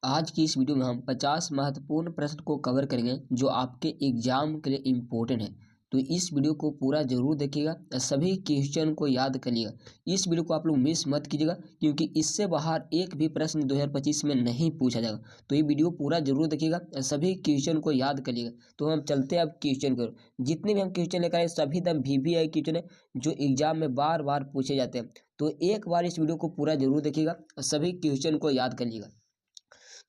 आज की इस वीडियो में हम 50 महत्वपूर्ण प्रश्न को कवर करेंगे जो आपके एग्जाम के लिए इम्पोर्टेंट है। तो इस वीडियो को पूरा जरूर देखिएगा, सभी क्वेश्चन को याद करिएगा। इस वीडियो को आप लोग मिस मत कीजिएगा क्योंकि इससे बाहर एक भी प्रश्न 2025 में नहीं पूछा जाएगा। तो ये वीडियो पूरा जरूर देखिएगा, सभी क्वेश्चन को याद करिएगा। तो हम चलते हैं अब क्वेश्चन को। जितने भी हम क्वेश्चन लेकर आए सभी दम VVI क्वेश्चन है जो एग्जाम में बार बार पूछे जाते हैं। तो एक बार इस वीडियो को पूरा जरूर देखिएगा, सभी क्वेश्चन को याद करिएगा।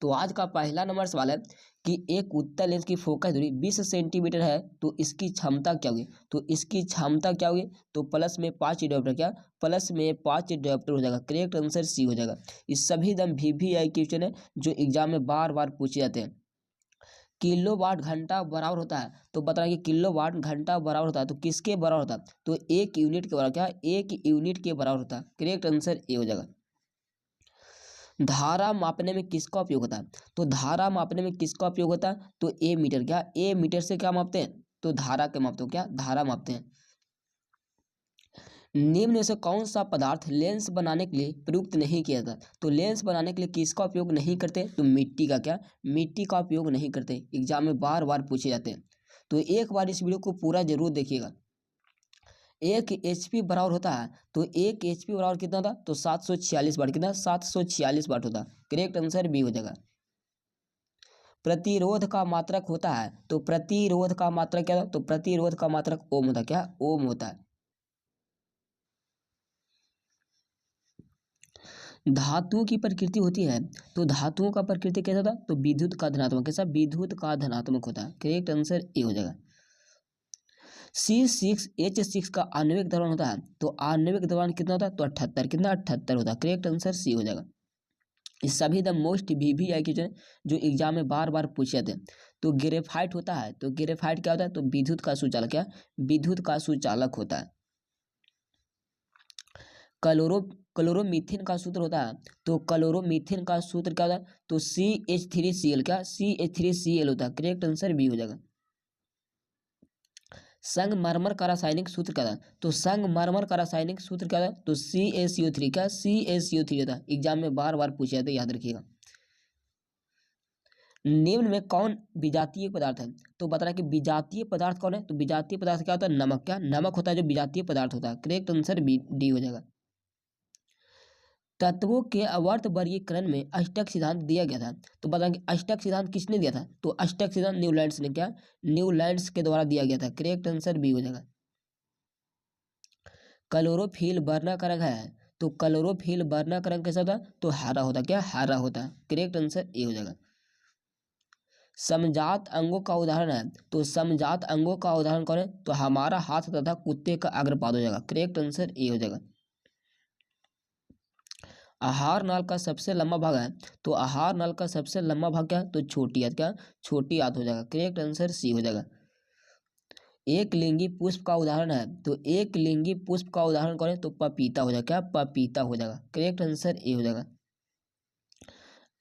तो आज का पहला नंबर सवाल है कि एक उत्तल लेंस की फोकस दूरी 20 सेंटीमीटर है तो इसकी क्षमता क्या होगी। तो इसकी क्षमता क्या होगी, तो प्लस में 5 डायोप्टर, क्या प्लस में 5 डायोप्टर हो जाएगा। करेक्ट आंसर सी हो जाएगा। इस सभी दम VVI क्वेश्चन है जो एग्जाम में बार बार पूछे जाते हैं। किलोवाट घंटा बराबर होता है, तो बता रहे कि किलोवाट घंटा बराबर होता है तो किसके बराबर होता है, तो 1 यूनिट के बराबर, क्या 1 यूनिट के बराबर होता है। करेक्ट आंसर ए हो जाएगा। धारा मापने में किसका उपयोग होता है, तो धारा मापने में किसका उपयोग होता है, तो ए मीटर, क्या ए मीटर से क्या मापते हैं, तो धारा के मापते हो, क्या धारा मापते हैं। निम्न में से कौन सा पदार्थ लेंस बनाने के लिए प्रयुक्त नहीं किया जाता, तो लेंस बनाने के लिए किसका उपयोग नहीं करते, तो मिट्टी का, क्या मिट्टी का उपयोग नहीं करते। एग्जाम में बार बार पूछे जाते हैं। तो एक बार इस वीडियो को पूरा जरूर देखिएगा। 1 HP बराबर होता है, तो 1 HP बराबर कितना होता, तो 746 वाट, कितना 746 वाट होता। करेक्ट आंसर बी हो जाएगा। प्रतिरोध का मात्रक होता है, तो प्रतिरोध का मात्रक क्या होता, तो प्रतिरोध का मात्रक ओम होता है, क्या ओम होता है। धातुओं की प्रकृति होती है, तो धातुओं का प्रकृति कैसा होता है, तो विद्युत का धनात्मक, कैसा विद्युत का धनात्मक होता है। करेक्ट आंसर ए हो जाएगा। C6H6 का आणविक द्रव्यमान होता है, तो आणविक द्रव्यमान कितना होता है, तो 78, कितना 78 होता है। करेक्ट आंसर सी हो जाएगा। इस सभी द मोस्ट VVI क्वेश्चन जो एग्जाम में बार बार पूछे जाते हैं। तो ग्रेफाइट होता है, तो ग्रेफाइट क्या होता है, तो विद्युत का सुचालक, क्या विद्युत का सुचालक होता है। क्लोरोमीथेन का सूत्र होता है, तो क्लोरोमीथेन का सूत्र क्या होता है, तो CH3Cl, क्या CH3Cl होता है। करेक्ट आंसर बी हो जाएगा। संगमरमर का रासायनिक सूत्र क्या था, तो संगमरमर का रासायनिक सूत्र क्या था, तो CaCO3, क्या CaCO3 होता है। एग्जाम में बार बार पूछा जाता है, याद रखिएगा। निम्न में कौन विजातीय पदार्थ है, तो बता रहा है कि विजातीय पदार्थ कौन है, तो विजातीय पदार्थ क्या होता है, नमक, क्या नमक होता है जो विजातीय पदार्थ होता है। करेक्ट आंसर डी हो जाएगा। तत्वों के अवर्त वर्गीकरण में अष्टक सिद्धांत दिया गया था, तो बता कि अष्टक सिद्धांत किसने दिया था, तो अष्टक सिद्धांत न्यूलैंड्स ने, क्या न्यूलैंड्स के द्वारा दिया गया था। करेक्ट आंसर बी हो जाएगा। क्लोरोफिल वर्णक्रम है, तो क्लोरोफिल वर्णक्रम कैसा होता है, तो हरा होता है, क्या हरा होता है। करेक्ट आंसर ए हो जाएगा। समजात अंगों का उदाहरण है, तो समजात अंगों का उदाहरण कौन है, तो हमारा हाथ तथा कुत्ते का अग्रपाद हो जाएगा। करेक्ट आंसर ए हो जाएगा। आहार नाल का सबसे लंबा भाग है, तो आहार नाल का सबसे लंबा भाग क्या है, तो छोटी आंत, क्या छोटी आंत हो जाएगा। करेक्ट आंसर सी हो जाएगा। एक लिंगी पुष्प का उदाहरण है, तो एक लिंगी पुष्प का उदाहरण कौन है, तो पपीता हो जाएगा, क्या पपीता हो जाएगा। करेक्ट आंसर ए हो जाएगा।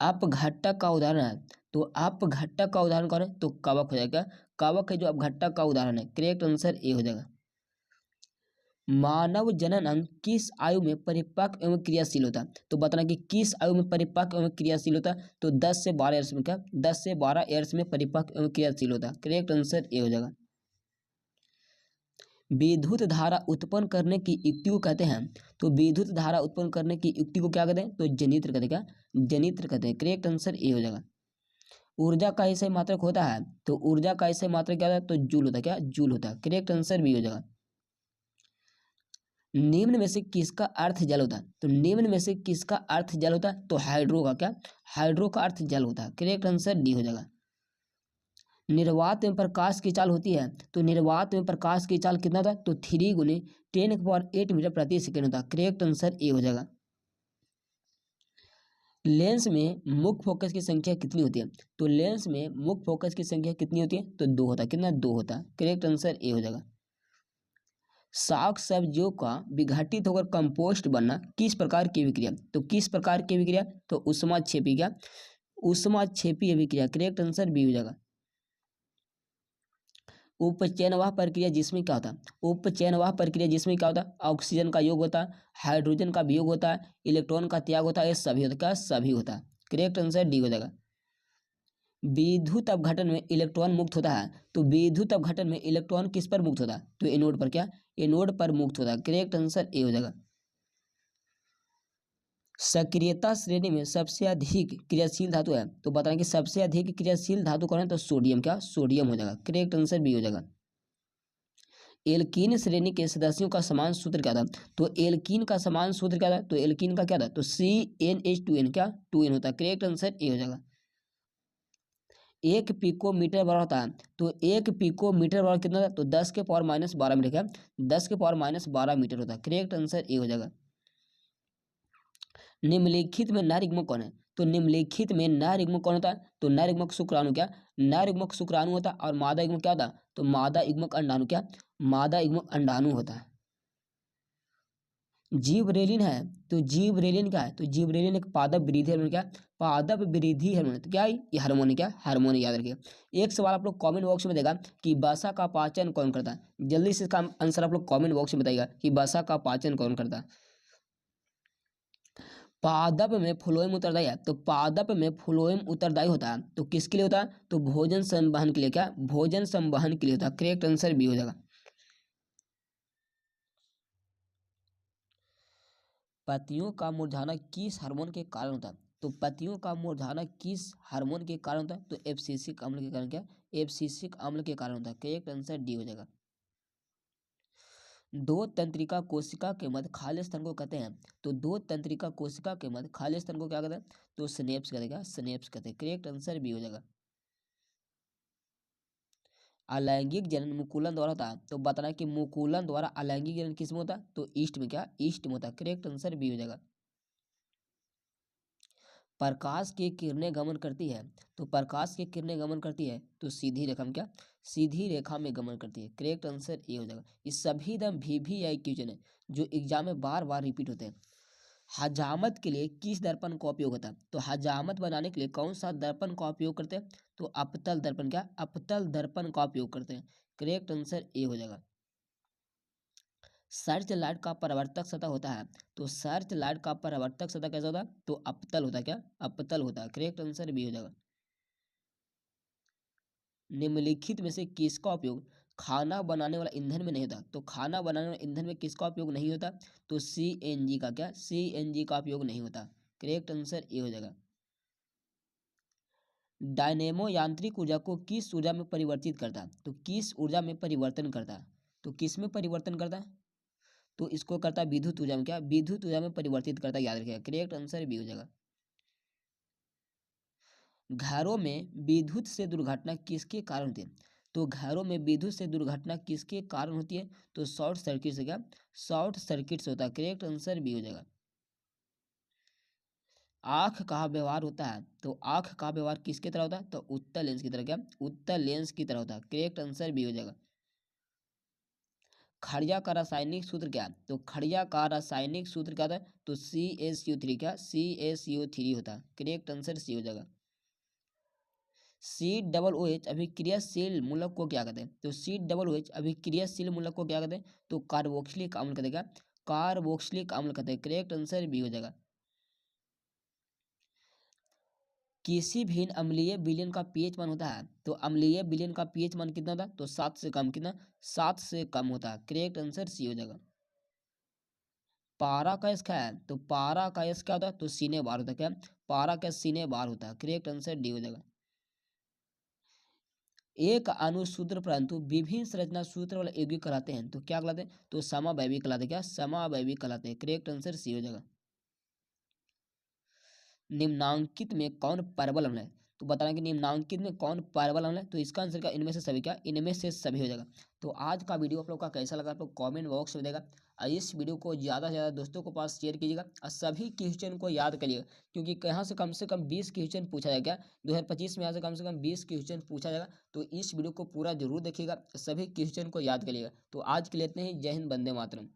अपघट्टक का उदाहरण है, तो अपघट्टक का उदाहरण कौन है, तो कवक हो जाएगा। कवक है जो अपघट्टक का उदाहरण है। करेक्ट आंसर ए हो जाएगा। मानव जनन अंग किस आयु में परिपक्व एवं क्रियाशील होता है, तो बताना कि किस आयु में परिपक्व एवं क्रियाशील होता है, तो 10 से 12 ईयर्स में, क्या 10 से 12 ईयर्स में परिपक्व एवं क्रियाशील होता है। करेक्ट आंसर ए हो जाएगा। विद्युत धारा उत्पन्न करने की युक्ति को कहते हैं, तो विद्युत धारा उत्पन्न करने की युक्ति को क्या कहते हैं, तो जनित्र कहते हैं, क्या जनित्र कहते हैं। करेक्ट आंसर ए हो जाएगा। ऊर्जा का ऐसे मात्रक होता है, तो ऊर्जा का ऐसे मात्रक क्या होता है, तो जूल होता है, क्या जूल होता है। करेक्ट आंसर बी हो जाएगा। निम्न में से किसका अर्थ जल होता है, तो निम्न में से किसका अर्थ जल होता है, तो हाइड्रो का, क्या हाइड्रो का अर्थ जल होता है। करेक्ट आंसर डी हो जाएगा। निर्वात में प्रकाश की चाल होती है, तो निर्वात में प्रकाश की चाल कितना होता है, तो 3 × 10⁸ मीटर प्रति सेकेंड होता है। करेक्ट आंसर ए हो जाएगा। लेंस में मुख्य फोकस की संख्या कितनी होती है, तो लेंस में मुख्य फोकस की संख्या कितनी होती है, तो 2 होता है। कितना 2 होता है। करेक्ट आंसर ए हो जाएगा। साग सब्जियों का विघटित होकर कंपोस्ट बनना किस प्रकार की विक्रिया, तो किस प्रकार की विक्रिया, तो ऊष्माक्षेपी, क्या ऊष्माक्षेपी विक्रिया। करेक्ट आंसर बी हो जाएगा। उपचयनवाह प्रक्रिया जिसमें क्या होता है, उपचयनवाह प्रक्रिया जिसमें क्या होता है, ऑक्सीजन का योग होता है, हाइड्रोजन का वियोग होता है, इलेक्ट्रॉन का त्याग होता है, ये सभी होता है, क्या सभी होता है। करेक्ट आंसर डी हो जाएगा। विद्युत अपघटन में इलेक्ट्रॉन मुक्त होता है, तो विद्युत अपघटन में इलेक्ट्रॉन किस पर मुक्त होता है, तो एनोड पर, क्या एनोड पर मुक्त होता है। करेक्ट आंसर ए हो जाएगा। सक्रियता श्रेणी में सबसे अधिक क्रियाशील धातु है, तो बताएं कि सबसे अधिक क्रियाशील धातु कौन है, तो सोडियम, क्या सोडियम हो जाएगा। करेक्ट आंसर बी हो जाएगा। एल्कीन श्रेणी के सदस्यों का समान सूत्र क्या था, तो एल्कीन का समान सूत्र क्या था, तो एल्कीन का क्या था, तो CnH2n, क्या 2n होता है। करेक्ट आंसर ए हो जाएगा। एक पिकोमीटर बराबर होता है, तो एक पिकोमीटर बराबर कितना था, तो 10⁻⁻12 मीटर, क्या 10⁻12 मीटर होता है। करेक्ट आंसर ए हो जाएगा। निम्नलिखित में नर कौन है, तो निम्नलिखित में नर कौन होता है, तो नर युग्मक शुक्राणु, क्या नर युग्मक शुक्राणु होता है। और मादा युग्मक क्या होता है, तो मादा युग्मक अंडाणु, क्या मादा युग्मक अंडाणु होता है। जीवरेलिन है, तो जीवरेलिन क्या है, तो जीवरेलिन एक पादप वृद्धि हार्मोन, क्या पादप वृद्धि हार्मोन है। तो क्या है ये हार्मोन है, क्या हार्मोन, याद रखिए। एक सवाल आप लोग कमेंट बॉक्स में देगा कि वसा का पाचन कौन करता है, जल्दी से इसका आंसर आप लोग कमेंट बॉक्स में बताइएगा कि वसा का पाचन कौन करता है। पादप में फ्लोएम उत्तरदायी है, तो पादप में फ्लोएम उत्तरदायी होता है, तो किसके लिए होता है, तो भोजन संवहन के लिए, क्या भोजन संवहन के लिए होता है। करेक्ट आंसर बी हो जाएगा। पत्तियों का मुरझाना किस हार्मोन के कारण होता है, तो पत्तियों का मुरझाना किस हार्मोन के कारण होता है, तो एब्सिसिक अम्ल के कारण, क्या एब्सिसिक अम्ल के कारण होता है। करेक्ट आंसर डी हो जाएगा। दो तंत्रिका कोशिका के मध्य खाली स्थान को कहते हैं, तो दो तंत्रिका कोशिका के मध्य खाली स्थान को क्या कहते हैं, तो स्नेप्स कहते हैं, क्या स्नेप्स कहते हैं। करेक्ट आंसर बी हो जाएगा। अलैंगिक जनन मुकुलन द्वारा होता है, तो बताना कि मुकुलन द्वारा अलैंगिक जनन किस में होता है, तो ईस्ट में, क्या ईस्ट में होता है। करेक्ट आंसर बी हो जाएगा। प्रकाश की किरणें गमन करती है, तो प्रकाश की किरणें गमन करती है तो सीधी रेखा में, क्या सीधी रेखा में गमन करती है। करेक्ट आंसर ए हो जाएगा। इस सभी दम VVI क्वेश्चन है जो एग्जाम में बार बार रिपीट होते हैं। हजामत के लिए किस दर्पण का उपयोग होता है, तो हजामत बनाने के लिए कौन सा दर्पण का उपयोग करते हैं, तो अपतल दर्पण, क्या अपतल दर्पण का उपयोग करते हैं। करेक्ट आंसर ए हो जाएगा। सर्च लाइट का परावर्तक सतह होता है, तो सर्च लाइट का परावर्तक सतह कैसा होता है, तो अपतल होता है, क्या अपतल होता है। करेक्ट आंसर बी हो जाएगा। निम्नलिखित में से किसका उपयोग खाना बनाने वाला ईंधन में नहीं होता, तो खाना बनाने वाले ईंधन में किसका उपयोग नहीं होता, तो CNG का, क्या CNG का उपयोग नहीं होता। करेक्ट आंसर ए हो जाएगा। डायनेमो यांत्रिक ऊर्जा को किस ऊर्जा में परिवर्तित करता है, तो किस ऊर्जा में परिवर्तन करता है, तो किस में परिवर्तन करता है, तो इसको करता है विद्युत ऊर्जा में, क्या विद्युत ऊर्जा में परिवर्तित करता है, याद रखिएगा। करेक्ट आंसर बी हो जाएगा। घरों में विद्युत से दुर्घटना किसके कारण होती है, तो घरों में विद्युत से दुर्घटना किसके कारण होती है, तो शॉर्ट सर्किट से, क्या शॉर्ट सर्किट से होता है। करेक्ट आंसर बी हो जाएगा। आंख का व्यवहार होता है, तो आंख का व्यवहार किसकी तरह होता है, तो उत्तल लेंस की तरह, क्या उत्तल लेंस की तरह होता है। करेक्ट आंसर बी हो जाएगा। खड़िया का रासायनिक सूत्र क्या है, तो खड़िया का रासायनिक सूत्र क्या होता है, तो CaSO3, क्या CaSO3 होता है। करेक्ट आंसर सी हो जाएगा। COOH अभिक्रियाशील मूलक को क्या कहते हैं, तो COOH अभिक्रियाशील मूलक को क्या कहते हैं, तो कार्बोक्सिलिक अम्ल कहते हैं, क्या कार्बोक्सिलिक अम्ल कहते हैं। करेक्ट आंसर बी हो जाएगा। किसी भी अम्लीय विलयन का pH मान होता है, तो अम्लीय विलयन का pH मान कितना होता है, तो 7 से कम, कितना 7 से कम होता है। करेक्ट आंसर सी हो जाएगा। पारा का एस क्या है, तो पारा का एस क्या होता है, तो सीने बार होता है, क्या पारा का सीने बार होता है। करेक्ट आंसर डी हो जाएगा। एक अनुसूत्र परंतु विभिन्न संरचना सूत्र वाले यौगिक कहलाते हैं, तो क्या कहलाते हैं, तो समावयवी कहलाते हैं, क्या समावयवी कहलाते हैं। करेक्ट आंसर सी हो जाएगा। निम्नांकित में कौन परबल अम्ल है, तो बताना कि निम्नांकित में कौन परबल अम्ल है, तो इसका आंसर क्या इनमें से सभी, क्या इनमें से सभी हो जाएगा। तो आज का वीडियो आप लोग का कैसा लगा आप लोग कमेंट बॉक्स में देगा, और इस वीडियो को ज़्यादा से ज़्यादा दोस्तों को पास शेयर कीजिएगा और सभी क्वेश्चन को याद करिएगा, क्योंकि यहाँ से कम 20 क्वेश्चन पूछा जाएगा। 2025 में यहाँ से कम 20 क्वेश्चन पूछा जाएगा, तो इस वीडियो को पूरा जरूर देखिएगा, सभी क्वेश्चन को याद करिएगा। तो आज के लिए इतने ही। जय हिंद, वंदे मातरम।